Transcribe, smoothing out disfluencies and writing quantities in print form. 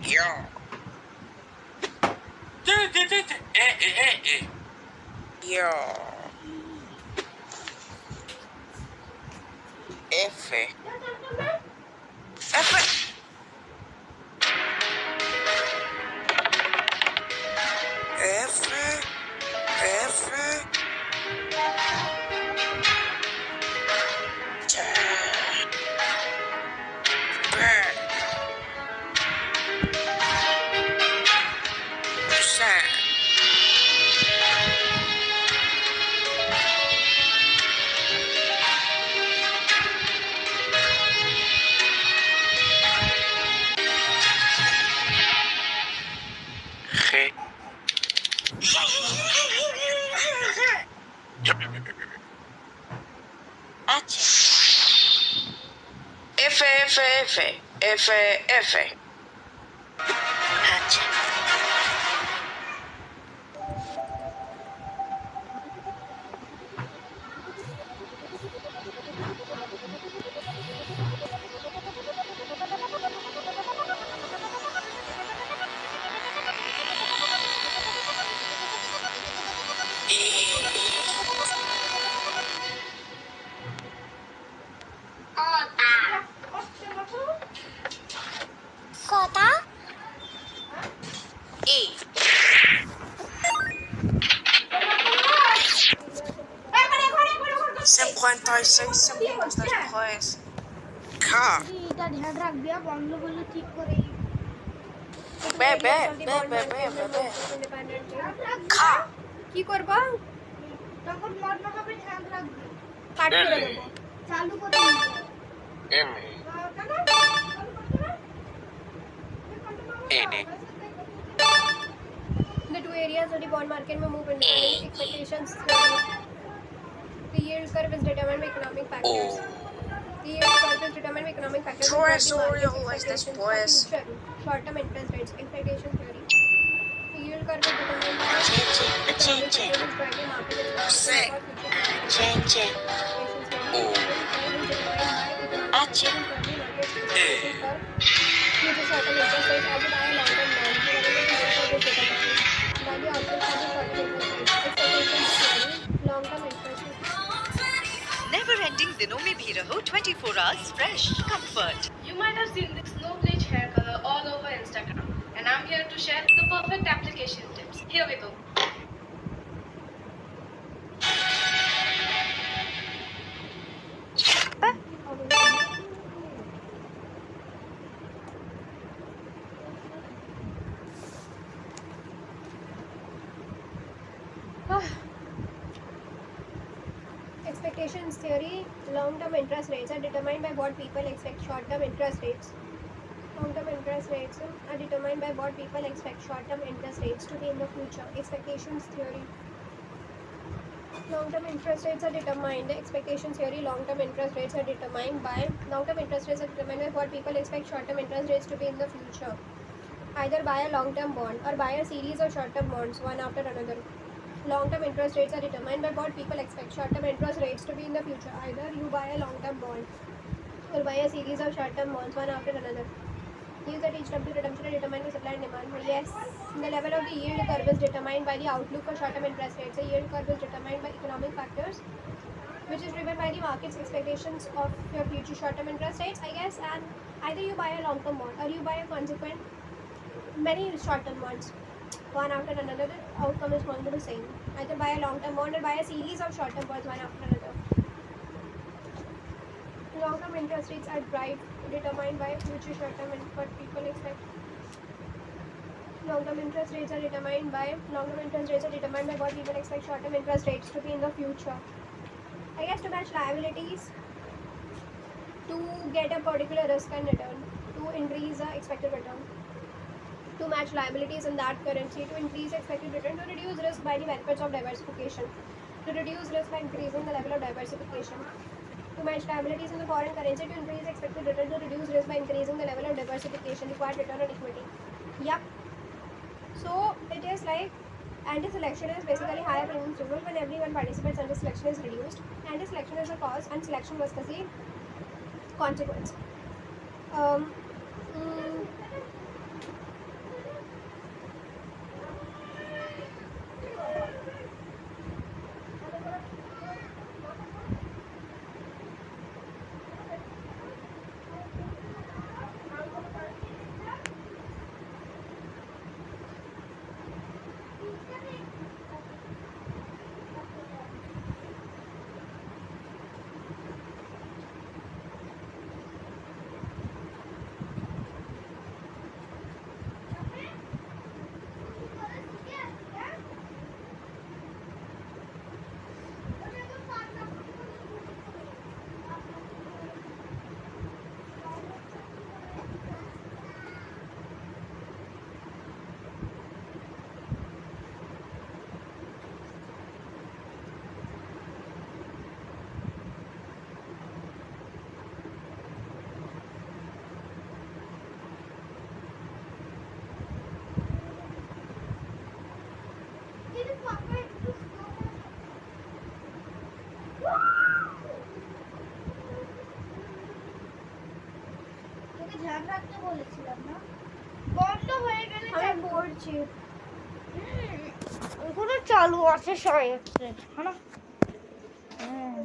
Yo. Yo. F. F. F. F. F. F. F. F. F. H. Kota. E. 56 segundos después. K. এটা ধ্যান রাখবি বন্ধ করলে ঠিক করে Bebe. K. কি করব তখন মরনা হবে ধ্যান রাখবি কাট করে দেব চালু করে M. N. The two areas of the bond market may move independent expectations. The yield curve is determined by economic factors. The yield curve is determined by economic factors. Short-term interest rates, expectation theory. The yield curve is determined by economic factors driving market expectations. Future short-term interest rates are by a long-term bond. The yield curve is determined by the outlook for the short-term interest rates. Expectations theory, long-term interest rates. Never-ending दिनों में भी रहो 24 hours fresh comfort. You might have seen this no bleach hair color all over Instagram, and I'm here to share the perfect application tips. Here we go. Expectations theory, long-term interest rates are determined by what people expect short-term interest rates. Long-term interest rates are determined by what people expect short-term interest rates to be in the future. Expectations theory. Long-term interest rates are determined. Expectations theory. Long-term interest rates are determined by what people expect short-term interest rates to be in the future, either by a long-term bond or by a series of short-term bonds, one after another. Long-term interest rates are determined by what people expect short-term interest rates to be in the future, either you buy a long-term bond or buy a series of short-term bonds, one after another. Yields at each term to redemption are determined by supply and demand. Yes, the level of the yield curve is determined by the outlook for short-term interest rates. The yield curve is determined by economic factors, which is driven by the market's expectations of your future short-term interest rates, I guess. And either you buy a long-term bond or you buy a consequent many short-term bonds, one after another. The outcome is going to be the same. Either buy a long-term bond or buy a series of short-term bonds, one after another. Long-term interest rates are determined by future short-term and what people expect. Long-term interest rates are determined by what people expect short-term interest rates to be in the future. I guess to match liabilities to get a particular risk and return, to increase the expected return. To match liabilities in that currency, to increase expected return, to reduce risk by the benefits of diversification, to reduce risk by increasing the level of diversification. To match liabilities in the foreign currency, to increase expected return, to reduce risk by increasing the level of diversification, required return on equity. Yep. So it is like anti-selection is basically higher premium removal when everyone participates. Anti-selection is reduced. Anti-selection is a cause and selection was the consequence. রাখতে বলেছিলাম না, বন্ধ হয়ে গেলে আমি পড়ছি। ওগুলো চালু আছে 100 হ্যাঁ